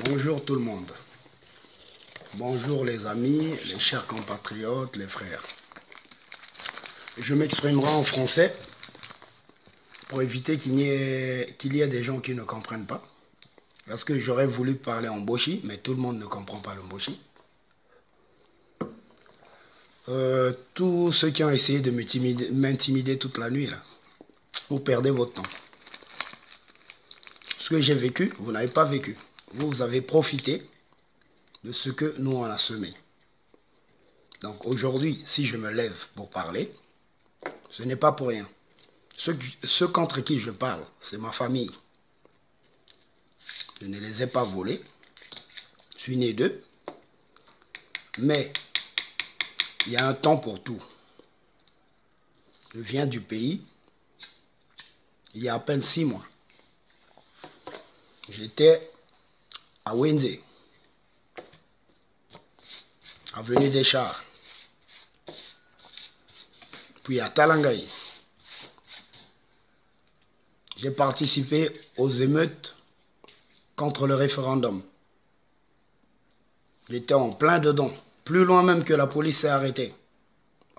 Bonjour tout le monde. Bonjour les amis, les chers compatriotes, les frères. Je m'exprimerai en français pour éviter qu'il y ait des gens qui ne comprennent pas. Parce que j'aurais voulu parler en boshi, mais tout le monde ne comprend pas le boshi. Tous ceux qui ont essayé de m'intimider toute la nuit, là, vous perdez votre temps. Ce que j'ai vécu, vous n'avez pas vécu. Vous avez profité de ce que nous on a semé. Donc aujourd'hui, si je me lève pour parler, ce n'est pas pour rien. Ceux contre qui je parle, c'est ma famille. Je ne les ai pas volés. Je suis né d'eux. Mais il y a un temps pour tout. Je viens du pays il y a à peine 6 mois. J'étais à Wenze, avenue des Chars, puis à Talangaï. J'ai participé aux émeutes contre le référendum. J'étais en plein dedans, plus loin même que la police s'est arrêtée.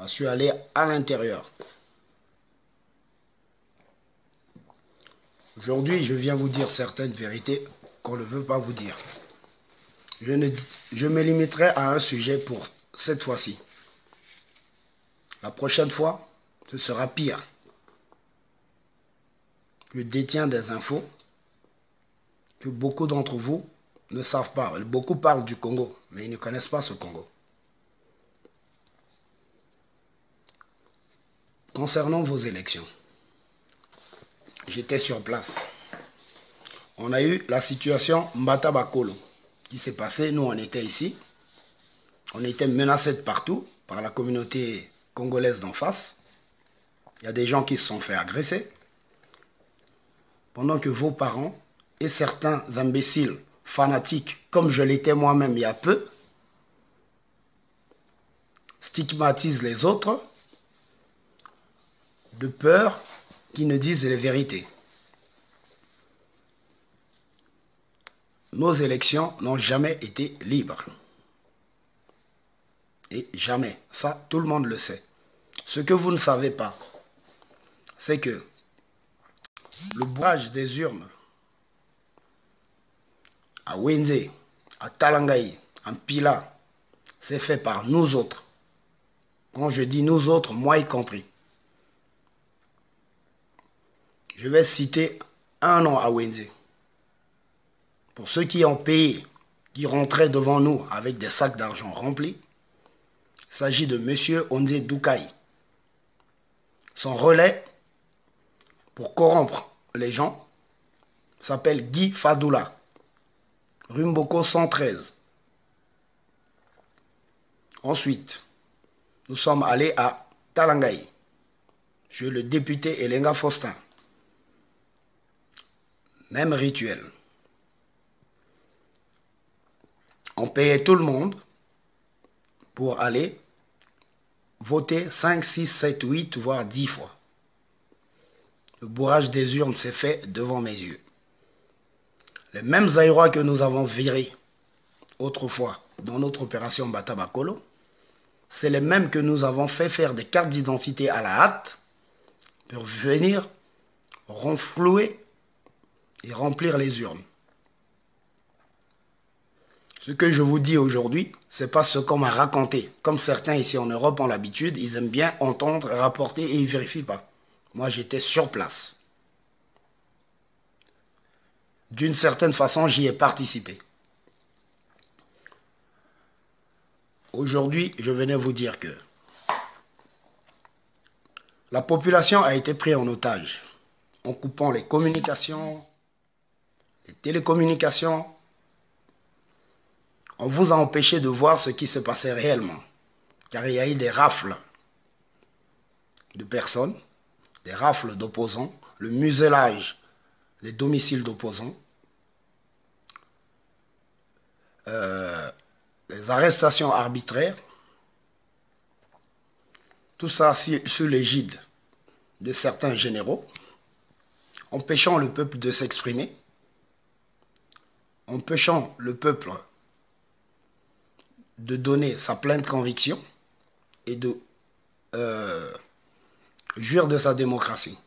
Je suis allé à l'intérieur. Aujourd'hui, je viens vous dire certaines vérités qu'on ne veut pas vous dire. Je me limiterai à un sujet pour cette fois-ci. La prochaine fois, ce sera pire. Je détiens des infos que beaucoup d'entre vous ne savent pas. Beaucoup parlent du Congo, mais ils ne connaissent pas ce Congo. Concernant vos élections, j'étais sur place. On a eu la situation Mbata Bakolo qui s'est passée. Nous, on était ici. On était menacés de partout par la communauté congolaise d'en face. Il y a des gens qui se sont fait agresser. Pendant que vos parents et certains imbéciles fanatiques, comme je l'étais moi-même il y a peu, stigmatisent les autres de peur qu'ils ne disent les vérités. Nos élections n'ont jamais été libres. Et jamais. Ça, tout le monde le sait. Ce que vous ne savez pas, c'est que le bourrage des urnes à Wenze, à Talangaï, en Pila, c'est fait par nous autres. Quand je dis nous autres, moi y compris. Je vais citer un nom à Wenze. Pour ceux qui ont payé, qui rentraient devant nous avec des sacs d'argent remplis, il s'agit de M. Onze Doukaï. Son relais pour corrompre les gens s'appelle Guy Fadoula, Rumboko 113. Ensuite, nous sommes allés à Talangaï, chez le député Elenga Faustin. Même rituel. On payait tout le monde pour aller voter 5, 6, 7, 8, voire 10 fois. Le bourrage des urnes s'est fait devant mes yeux. Les mêmes Aïrois que nous avons virés autrefois dans notre opération Mbata Bakolo, c'est les mêmes que nous avons fait faire des cartes d'identité à la hâte pour venir renflouer et remplir les urnes. Ce que je vous dis aujourd'hui, ce n'est pas ce qu'on m'a raconté. Comme certains ici en Europe ont l'habitude, ils aiment bien entendre, rapporter et ils ne vérifient pas. Moi, j'étais sur place. D'une certaine façon, j'y ai participé. Aujourd'hui, je venais vous dire que la population a été prise en otage en coupant les communications, les télécommunications. On vous a empêché de voir ce qui se passait réellement. Car il y a eu des rafles de personnes, des rafles d'opposants, le muselage des domiciles d'opposants, les arrestations arbitraires, tout ça sous l'égide de certains généraux, empêchant le peuple de s'exprimer. empêchant le peuple de donner sa pleine conviction et de jouir de sa démocratie.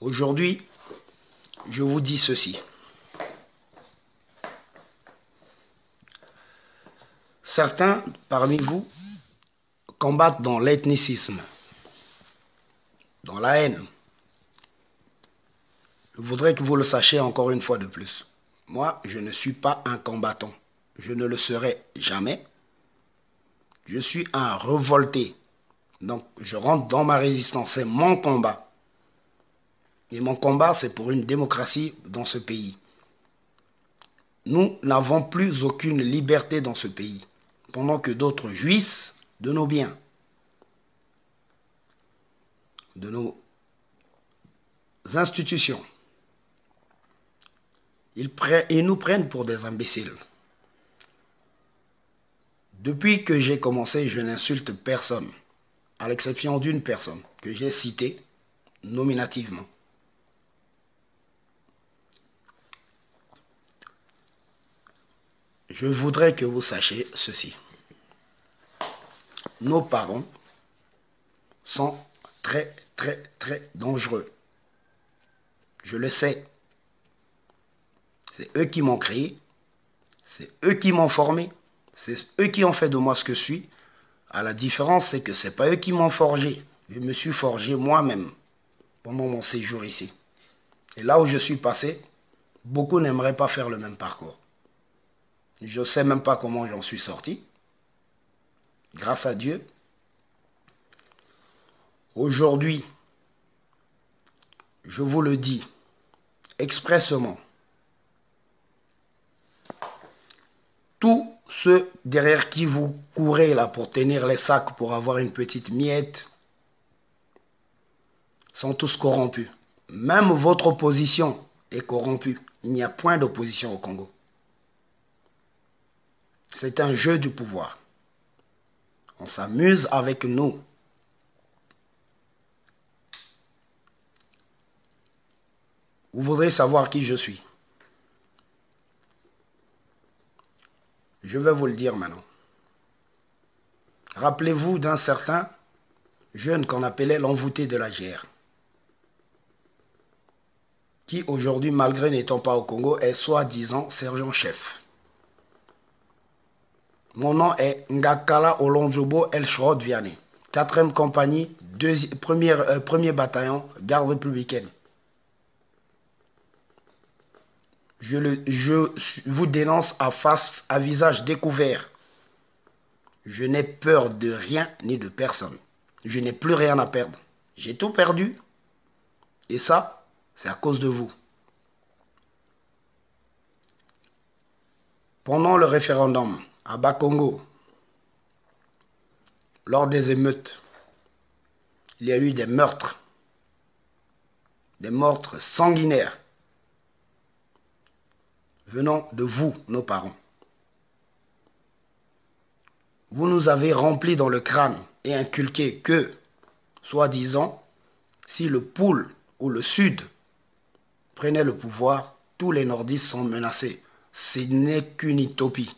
Aujourd'hui, je vous dis ceci. Certains parmi vous combattent dans l'ethnicisme, dans la haine. Je voudrais que vous le sachiez encore une fois de plus. Moi, je ne suis pas un combattant. Je ne le serai jamais. Je suis un révolté. Donc, je rentre dans ma résistance. C'est mon combat. Et mon combat, c'est pour une démocratie dans ce pays. Nous n'avons plus aucune liberté dans ce pays, pendant que d'autres jouissent de nos biens, de nos institutions. Ils nous prennent pour des imbéciles. Depuis que j'ai commencé, je n'insulte personne, à l'exception d'une personne que j'ai citée nominativement. Je voudrais que vous sachiez ceci. Nos parents sont très, très, très dangereux. Je le sais. C'est eux qui m'ont créé. C'est eux qui m'ont formé. C'est eux qui ont fait de moi ce que je suis. À la différence, c'est que ce n'est pas eux qui m'ont forgé. Je me suis forgé moi-même pendant mon séjour ici. Et là où je suis passé, beaucoup n'aimeraient pas faire le même parcours. Je ne sais même pas comment j'en suis sorti. Grâce à Dieu. Aujourd'hui, je vous le dis expressément, tous ceux derrière qui vous courez là pour tenir les sacs pour avoir une petite miette sont tous corrompus. Même votre opposition est corrompue. Il n'y a point d'opposition au Congo. C'est un jeu du pouvoir. On s'amuse avec nous. Vous voudrez savoir qui je suis. Je vais vous le dire maintenant. Rappelez-vous d'un certain jeune qu'on appelait l'envoûté de la GR, qui aujourd'hui, malgré n'étant pas au Congo, est soi-disant sergent-chef. Mon nom est Ngakala Olonjobo El Shrod Vianney, 4e compagnie, premier bataillon, garde républicaine. Je vous dénonce à visage découvert. Je n'ai peur de rien ni de personne. Je n'ai plus rien à perdre. J'ai tout perdu. Et ça, c'est à cause de vous. Pendant le référendum à Bakongo, lors des émeutes, il y a eu des meurtres sanguinaires venant de vous, nos parents. Vous nous avez rempli dans le crâne et inculqué que, soi-disant, si le pôle ou le sud prenait le pouvoir, tous les nordistes sont menacés. Ce n'est qu'une utopie.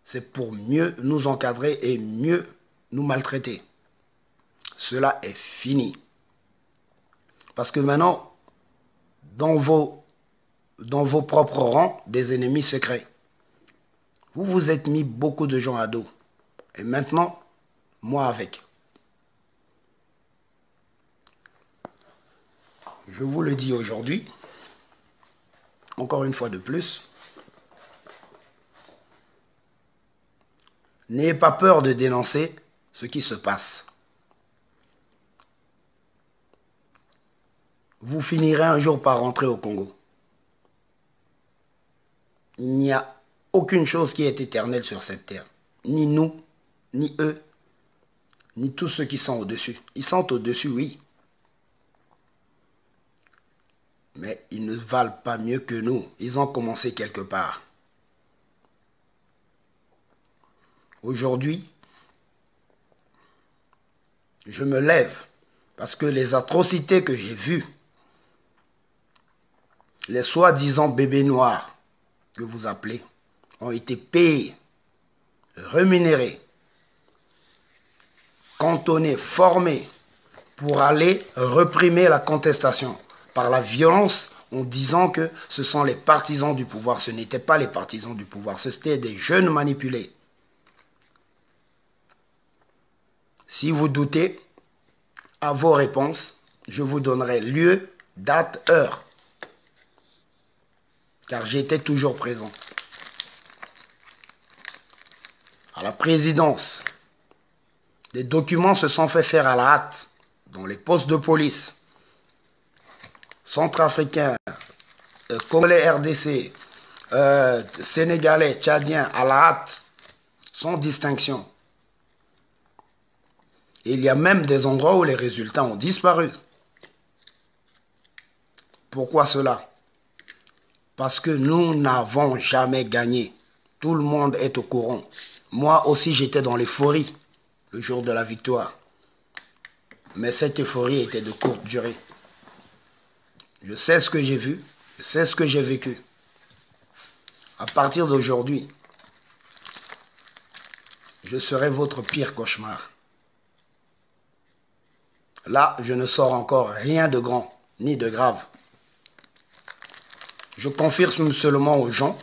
C'est pour mieux nous encadrer et mieux nous maltraiter. Cela est fini. Parce que maintenant, dans vos propres rangs, des ennemis secrets. Vous vous êtes mis beaucoup de gens à dos. Et maintenant, moi avec. Je vous le dis aujourd'hui, encore une fois de plus, n'ayez pas peur de dénoncer ce qui se passe. Vous finirez un jour par rentrer au Congo. Il n'y a aucune chose qui est éternelle sur cette terre. Ni nous, ni eux, ni tous ceux qui sont au-dessus. Ils sont au-dessus, oui. Mais ils ne valent pas mieux que nous. Ils ont commencé quelque part. Aujourd'hui, je me lève parce que les atrocités que j'ai vues, les soi-disant bébés noirs que vous appelez ont été payés, rémunérés, cantonnés, formés pour aller réprimer la contestation par la violence en disant que ce sont les partisans du pouvoir. Ce n'étaient pas les partisans du pouvoir, c'était des jeunes manipulés. Si vous doutez, à vos réponses, je vous donnerai lieu, date, heure. Car j'étais toujours présent. À la présidence, des documents se sont fait faire à la hâte dans les postes de police. Centrafricains, Congolais RDC, Sénégalais, Tchadiens, à la hâte, sans distinction. Et il y a même des endroits où les résultats ont disparu. Pourquoi cela? Parce que nous n'avons jamais gagné. Tout le monde est au courant. Moi aussi, j'étais dans l'euphorie le jour de la victoire. Mais cette euphorie était de courte durée. Je sais ce que j'ai vu, je sais ce que j'ai vécu. À partir d'aujourd'hui, je serai votre pire cauchemar. Là, je ne sors encore rien de grand, ni de grave. Je confirme seulement aux gens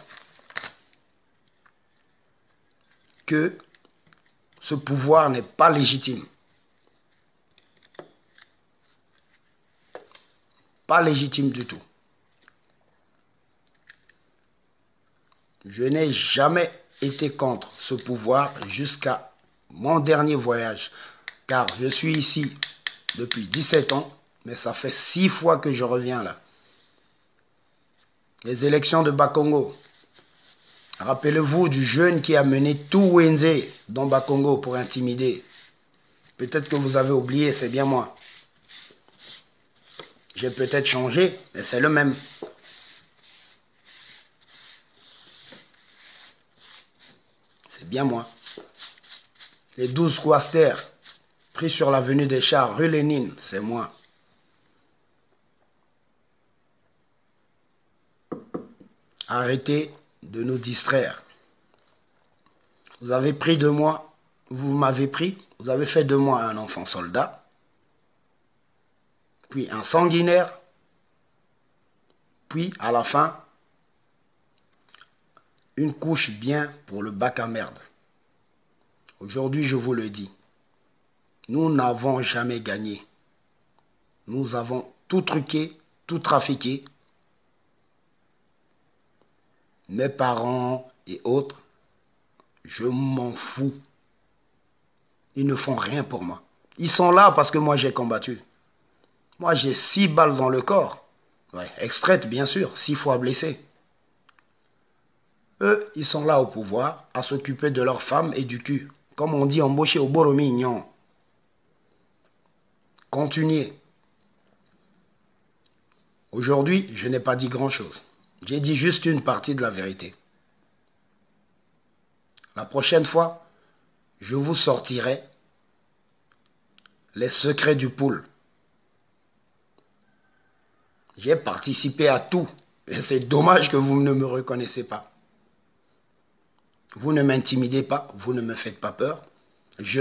que ce pouvoir n'est pas légitime. Pas légitime du tout. Je n'ai jamais été contre ce pouvoir jusqu'à mon dernier voyage. Car je suis ici depuis 17 ans, mais ça fait 6 fois que je reviens là. Les élections de Bakongo. Rappelez-vous du jeune qui a mené tout Wenze dans Bakongo pour intimider. Peut-être que vous avez oublié, c'est bien moi. J'ai peut-être changé, mais c'est le même. C'est bien moi. Les 12 quasters pris sur l'avenue des Chars, rue Lénine, c'est moi. Arrêtez de nous distraire. Vous avez pris de moi, vous m'avez pris, vous avez fait de moi un enfant soldat, puis un sanguinaire, puis à la fin, une couche bien pour le bac à merde. Aujourd'hui, je vous le dis, nous n'avons jamais gagné. Nous avons tout truqué, tout trafiqué. Mes parents et autres, je m'en fous. Ils ne font rien pour moi. Ils sont là parce que moi j'ai combattu. Moi j'ai 6 balles dans le corps. Ouais, extraites bien sûr, 6 fois blessés. Eux, ils sont là au pouvoir à s'occuper de leurs femmes et du cul. Comme on dit embauché au boromignon. Continuez. Aujourd'hui, je n'ai pas dit grand-chose. J'ai dit juste une partie de la vérité. La prochaine fois, je vous sortirai les secrets du pool. J'ai participé à tout. Et c'est dommage que vous ne me reconnaissez pas. Vous ne m'intimidez pas, vous ne me faites pas peur.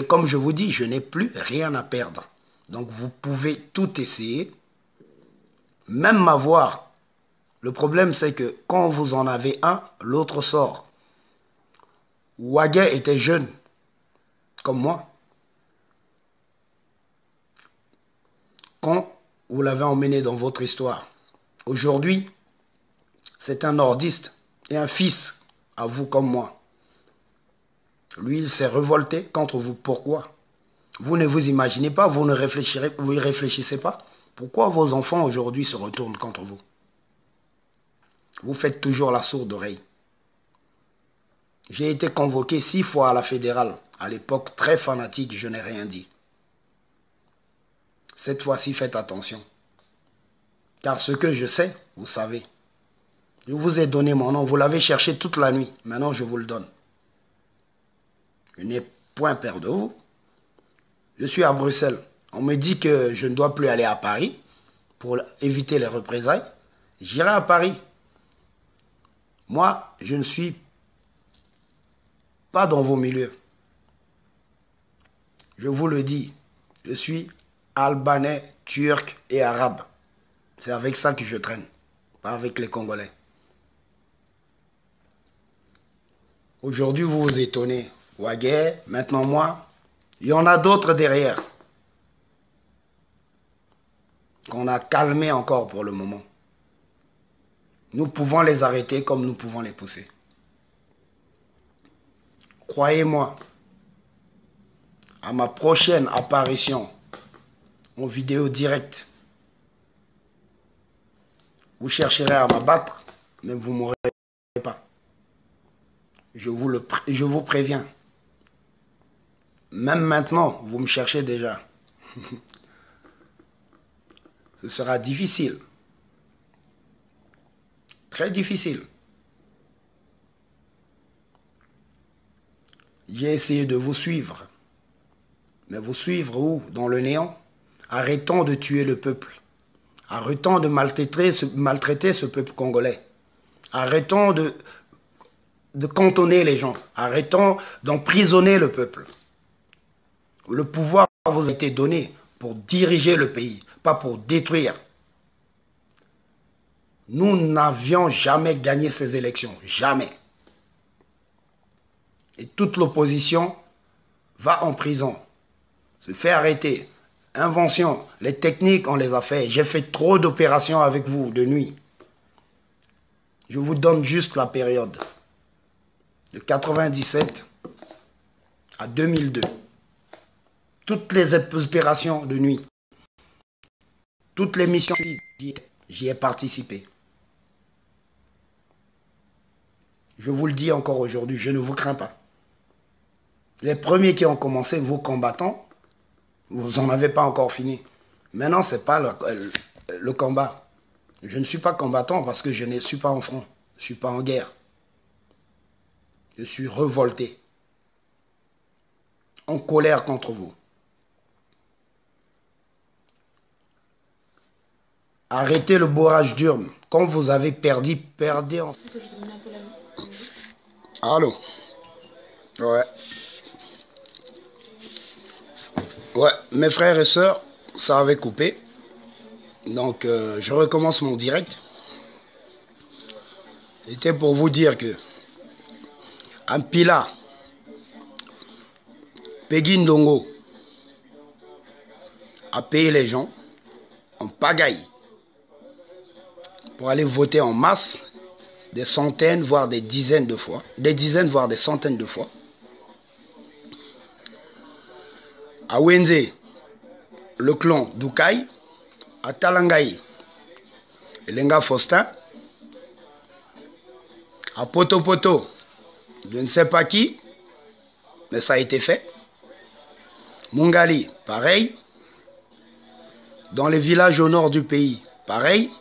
Comme je vous dis, je n'ai plus rien à perdre. Donc vous pouvez tout essayer, même m'avoir. Le problème, c'est que quand vous en avez un, l'autre sort. Ouaguet était jeune, comme moi. Quand vous l'avez emmené dans votre histoire. Aujourd'hui, c'est un nordiste et un fils à vous comme moi. Lui, il s'est révolté contre vous. Pourquoi? Vous ne vous imaginez pas, vous ne réfléchissez pas. Pourquoi vos enfants aujourd'hui se retournent contre vous? Vous faites toujours la sourde oreille. J'ai été convoqué 6 fois à la fédérale. À l'époque, très fanatique, je n'ai rien dit. Cette fois-ci, faites attention. Car ce que je sais, vous savez. Je vous ai donné mon nom, vous l'avez cherché toute la nuit. Maintenant, je vous le donne. Je n'ai point peur de vous. Je suis à Bruxelles. On me dit que je ne dois plus aller à Paris pour éviter les représailles. J'irai à Paris. Moi, je ne suis pas dans vos milieux. Je vous le dis, je suis albanais, turc et arabe. C'est avec ça que je traîne, pas avec les Congolais. Aujourd'hui, vous vous étonnez. Ouaguer, maintenant moi, il y en a d'autres derrière qu'on a calmés encore pour le moment. Nous pouvons les arrêter comme nous pouvons les pousser. Croyez-moi, à ma prochaine apparition en vidéo directe, vous chercherez à m'abattre, mais vous ne mourrez pas. Je vous préviens. Même maintenant, vous me cherchez déjà. Ce sera difficile. Très difficile. J'ai essayé de vous suivre. Mais vous suivre où? Dans le néant? Arrêtons de tuer le peuple. Arrêtons de maltraiter ce peuple congolais. Arrêtons de cantonner les gens. Arrêtons d'emprisonner le peuple. Le pouvoir vous a été donné pour diriger le pays, pas pour détruire. Nous n'avions jamais gagné ces élections. Jamais. Et toute l'opposition va en prison. Se fait arrêter. Invention. Les techniques, on les a fait. J'ai fait trop d'opérations avec vous de nuit. Je vous donne juste la période. De 97 à 2002. Toutes les opérations de nuit. Toutes les missions, j'y ai participé. Je vous le dis encore aujourd'hui, je ne vous crains pas. Les premiers qui ont commencé, vos combattants, vous n'en avez pas encore fini. Maintenant, ce n'est pas le combat. Je ne suis pas combattant parce que je ne suis pas en front. Je ne suis pas en guerre. Je suis révolté. En colère contre vous. Arrêtez le bourrage d'urne. Quand vous avez perdu, perdez en... Allô? Ouais. Ouais, mes frères et sœurs, ça avait coupé. Donc, je recommence mon direct. C'était pour vous dire que Ampila, Peggy Ndongo a payé les gens en pagaille pour aller voter en masse des centaines, voire des dizaines de fois. Des dizaines, voire des centaines de fois. À Wenze, le clan Doukai, à Talangaï, Lenga Faustin, à Poto Poto, je ne sais pas qui, mais ça a été fait. Mungali, pareil. Dans les villages au nord du pays, pareil.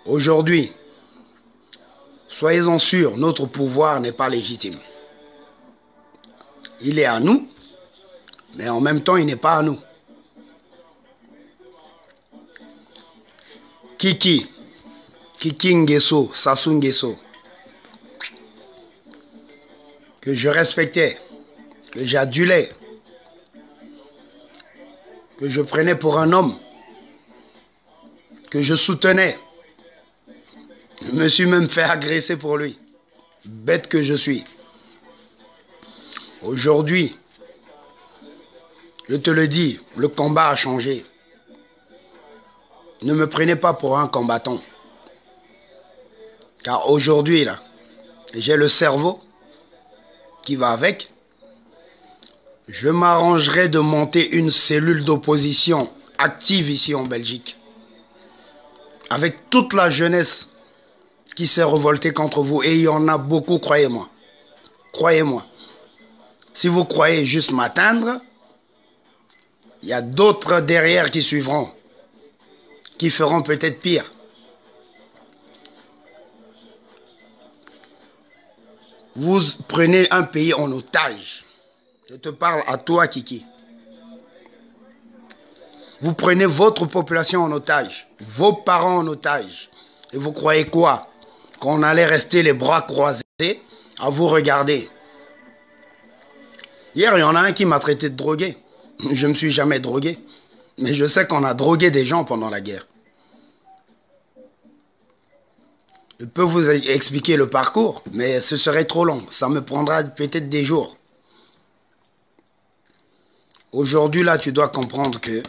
Aujourd'hui, soyez-en sûrs, notre pouvoir n'est pas légitime. Il est à nous, mais en même temps, il n'est pas à nous. Kiki Nguesso, Sassou Nguesso, que je respectais, que j'adulais, que je prenais pour un homme, que je soutenais. Je me suis même fait agresser pour lui. Bête que je suis. Aujourd'hui, je te le dis, le combat a changé. Ne me prenez pas pour un combattant. Car aujourd'hui, là, j'ai le cerveau qui va avec. Je m'arrangerai de monter une cellule d'opposition active ici en Belgique. Avec toute la jeunesse qui s'est révoltée contre vous. Et il y en a beaucoup, croyez-moi. Croyez-moi. Si vous croyez juste m'atteindre, il y a d'autres derrière qui suivront. Qui feront peut-être pire. Vous prenez un pays en otage. Je te parle à toi, Kiki. Vous prenez votre population en otage, vos parents en otage. Et vous croyez quoi? Qu'on allait rester les bras croisés à vous regarder? Hier, il y en a un qui m'a traité de drogué. Je ne me suis jamais drogué. Mais je sais qu'on a drogué des gens pendant la guerre. Je peux vous expliquer le parcours, mais ce serait trop long. Ça me prendra peut-être des jours. Aujourd'hui, là, tu dois comprendre que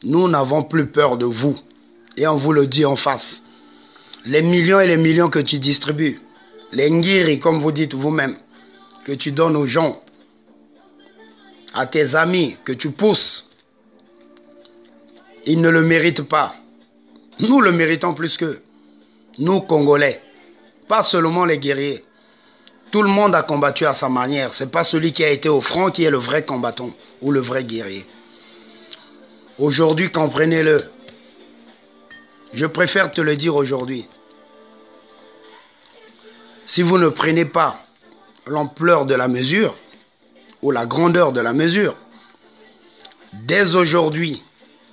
nous n'avons plus peur de vous. Et on vous le dit en face. Les millions et les millions que tu distribues, les ngiri, comme vous dites vous-même, que tu donnes aux gens, à tes amis, que tu pousses, ils ne le méritent pas. Nous le méritons plus qu'eux. Nous, Congolais, pas seulement les guerriers. Tout le monde a combattu à sa manière. Ce n'est pas celui qui a été au front qui est le vrai combattant ou le vrai guerrier. Aujourd'hui, comprenez-le. Je préfère te le dire aujourd'hui. Si vous ne prenez pas l'ampleur de la mesure ou la grandeur de la mesure, dès aujourd'hui,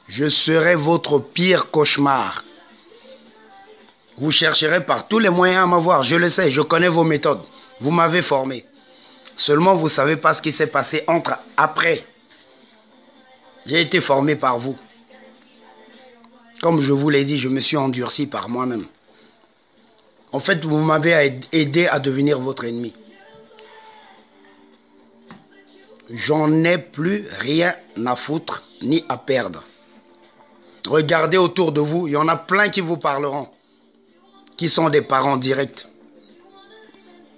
je serai votre pire cauchemar. Vous chercherez par tous les moyens à m'avoir. Je le sais, je connais vos méthodes. Vous m'avez formé. Seulement, vous ne savez pas ce qui s'est passé après. J'ai été formé par vous. Comme je vous l'ai dit, je me suis endurci par moi-même. En fait, vous m'avez aidé à devenir votre ennemi. J'en ai plus rien à foutre ni à perdre. Regardez autour de vous, il y en a plein qui vous parleront, qui sont des parents directs,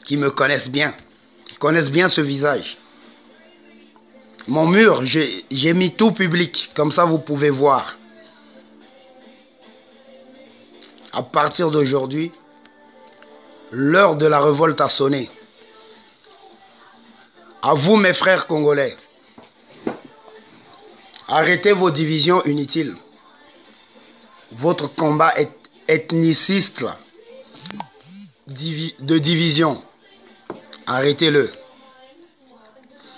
qui me connaissent bien, qui connaissent bien ce visage. Mon mur, j'ai mis tout public, comme ça vous pouvez voir. À partir d'aujourd'hui, l'heure de la révolte a sonné. À vous, mes frères congolais, arrêtez vos divisions inutiles. Votre combat ethniciste de division, arrêtez-le.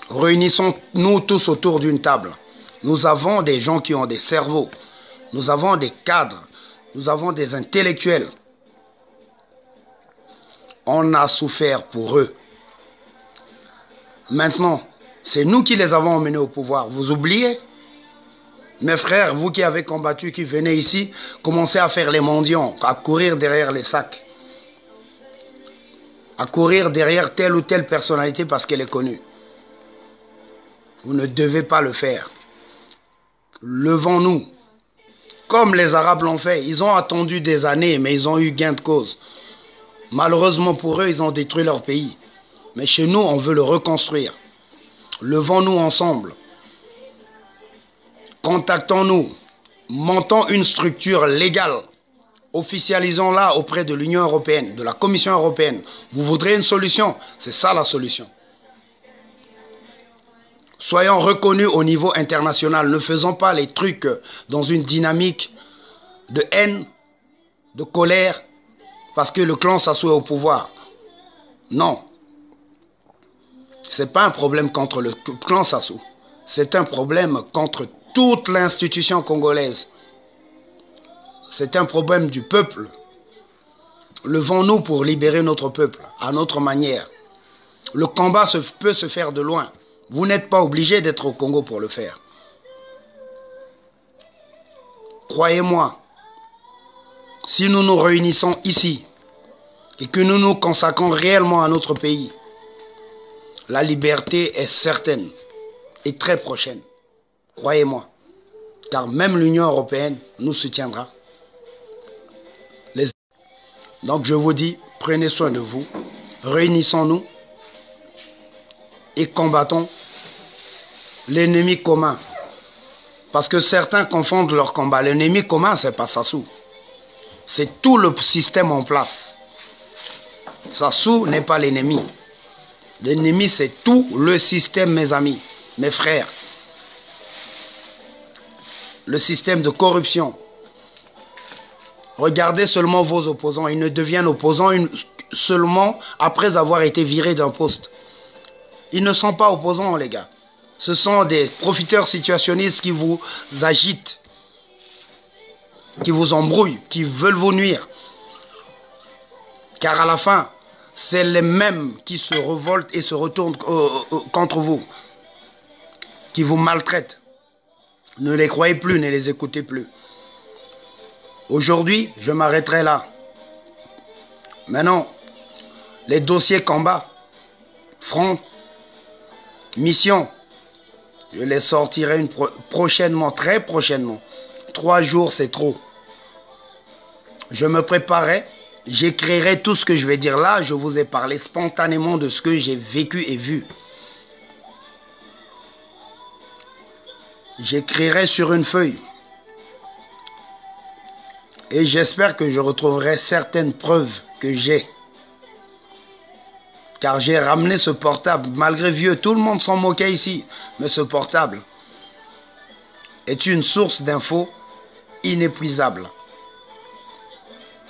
Réunissons-nous tous autour d'une table. Nous avons des gens qui ont des cerveaux. Nous avons des cadres. Nous avons des intellectuels. On a souffert pour eux. Maintenant, c'est nous qui les avons emmenés au pouvoir. Vous oubliez? Mes frères, vous qui avez combattu, qui venez ici, commencez à faire les mendiants, à courir derrière les sacs. À courir derrière telle ou telle personnalité parce qu'elle est connue. Vous ne devez pas le faire. Levons-nous. Comme les Arabes l'ont fait. Ils ont attendu des années, mais ils ont eu gain de cause. Malheureusement pour eux, ils ont détruit leur pays. Mais chez nous, on veut le reconstruire. Levons-nous ensemble. Contactons-nous. Montons une structure légale. Officialisons-la auprès de l'Union européenne, de la Commission européenne. Vous voudrez une solution? C'est ça la solution. Soyons reconnus au niveau international. Ne faisons pas les trucs dans une dynamique de haine, de colère, parce que le clan Sassou est au pouvoir. Non. Ce n'est pas un problème contre le clan Sassou. C'est un problème contre toute l'institution congolaise. C'est un problème du peuple. Levons-nous pour libérer notre peuple, à notre manière. Le combat peut se faire de loin. Vous n'êtes pas obligé d'être au Congo pour le faire. Croyez-moi, si nous nous réunissons ici et que nous nous consacrons réellement à notre pays, la liberté est certaine et très prochaine. Croyez-moi, car même l'Union européenne nous soutiendra. Donc je vous dis, prenez soin de vous, réunissons-nous et combattons l'ennemi commun. Parce que certains confondent leur combat. L'ennemi commun, ce n'est pas Sassou. C'est tout le système en place. Sassou n'est pas l'ennemi. L'ennemi, c'est tout le système, mes amis, mes frères. Le système de corruption. Regardez seulement vos opposants. Ils ne deviennent opposants seulement après avoir été virés d'un poste. Ils ne sont pas opposants, les gars. Ce sont des profiteurs situationnistes qui vous agitent, qui vous embrouillent, qui veulent vous nuire. Car à la fin, c'est les mêmes qui se révoltent et se retournent contre vous, qui vous maltraitent. Ne les croyez plus, ne les écoutez plus. Aujourd'hui, je m'arrêterai là. Maintenant, les dossiers combat, front, mission, je les sortirai prochainement, très prochainement. 3 jours, c'est trop. Je me préparerai, j'écrirai tout ce que je vais dire là. Je vous ai parlé spontanément de ce que j'ai vécu et vu. J'écrirai sur une feuille. Et j'espère que je retrouverai certaines preuves que j'ai. Car j'ai ramené ce portable. Malgré vieux, tout le monde s'en moquait ici. Mais ce portable est une source d'infos inépuisable.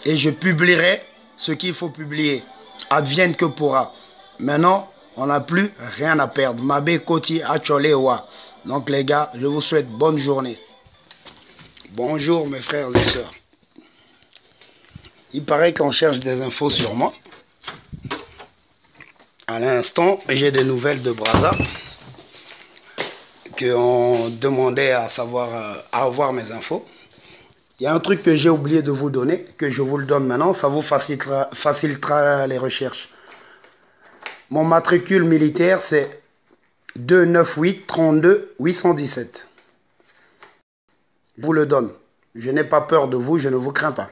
Et je publierai ce qu'il faut publier. Advienne que pourra. Maintenant, on n'a plus rien à perdre. Mabé Koti Acholewa. Donc les gars, je vous souhaite bonne journée. Bonjour mes frères et sœurs. Il paraît qu'on cherche des infos sur moi. À l'instant, j'ai des nouvelles de Brazza. Qu'on demandait à savoir, à avoir mes infos. Il y a un truc que j'ai oublié de vous donner, que je vous le donne maintenant. Ça vous facilitera les recherches. Mon matricule militaire, c'est 298 32 817. Je vous le donne. Je n'ai pas peur de vous, je ne vous crains pas.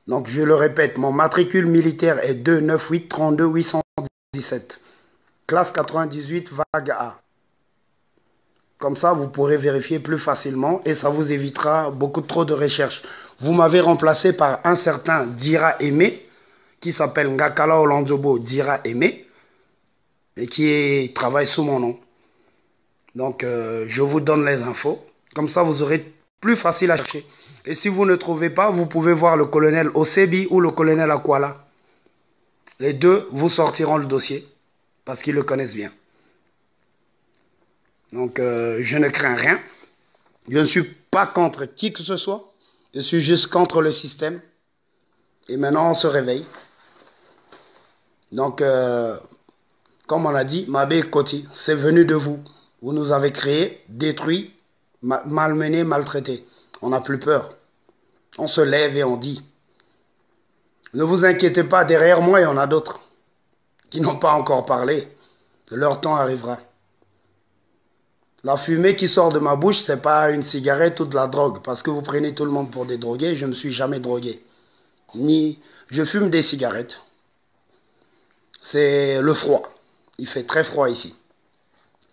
Donc je le répète, mon matricule militaire est 298 32 817. Classe 98, vague A. Comme ça, vous pourrez vérifier plus facilement et ça vous évitera beaucoup trop de recherches. Vous m'avez remplacé par un certain Dira Aimé, qui s'appelle Ngakala Olanzobo Dira Aimé, et qui travaille sous mon nom. Donc, je vous donne les infos. Comme ça, vous aurez plus facile à chercher. Et si vous ne trouvez pas, vous pouvez voir le colonel Osebi ou le colonel Akwala. Les deux vous sortiront le dossier, parce qu'ils le connaissent bien. Donc, je ne crains rien. Je ne suis pas contre qui que ce soit. Je suis juste contre le système. Et maintenant, on se réveille. Donc, comme on a dit, Mabé Koti, c'est venu de vous. Vous nous avez créés, détruits, malmenés, maltraités. On n'a plus peur. On se lève et on dit. Ne vous inquiétez pas, derrière moi, il y en a d'autres qui n'ont pas encore parlé. Leur temps arrivera. La fumée qui sort de ma bouche, ce n'est pas une cigarette ou de la drogue. Parce que vous prenez tout le monde pour des drogués. Je ne me suis jamais drogué. Je fume des cigarettes. C'est le froid. Il fait très froid ici.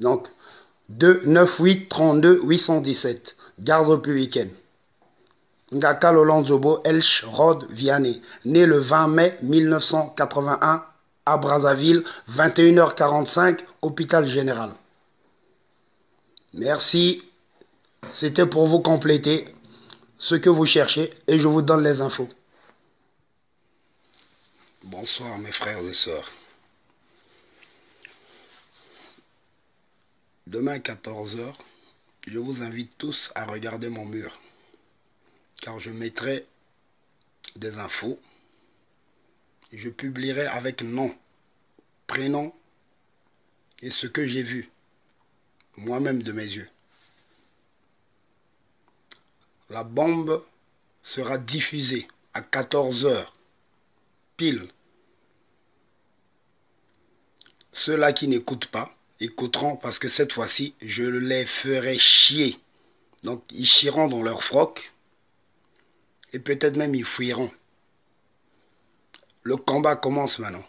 Donc, 298 32 817. Garde républicaine. Ngakalo Lanzobo Elch Rod Vianney. Né le 20 mai 1981 à Brazzaville, 21h45, hôpital général. Merci. C'était pour vous compléter ce que vous cherchez et je vous donne les infos. Bonsoir mes frères et sœurs. Demain 14h, je vous invite tous à regarder mon mur. Car je mettrai des infos. Je publierai avec nom, prénom et ce que j'ai vu. Moi-même de mes yeux. La bombe sera diffusée à 14h, pile. Ceux-là qui n'écoutent pas, écouteront parce que cette fois-ci, je les ferai chier. Donc, ils chieront dans leur froc et peut-être même ils fuiront. Le combat commence maintenant.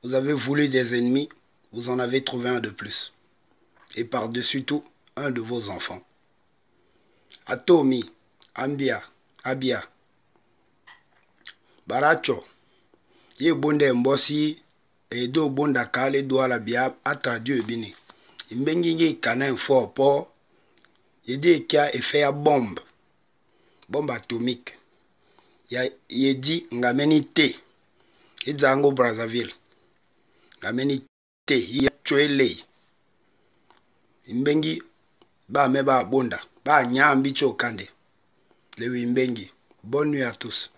Vous avez voulu des ennemis, vous en avez trouvé un de plus. Et par-dessus tout, un de vos enfants. Atomi, Ambia, Abia, Baracho, Ye bonde mbosi, et do bonda kale do ala bia ata Dieu bini. Imbengi kanin fort po, yede kia effet à bombe atomique. Ye dit ngameni te, Idzango Brazzaville, ngameni te, ye tuele. Imbengi, ba me ba bonda, ba nyambi chokande. Le Imbengi. Bonne nuit à tous.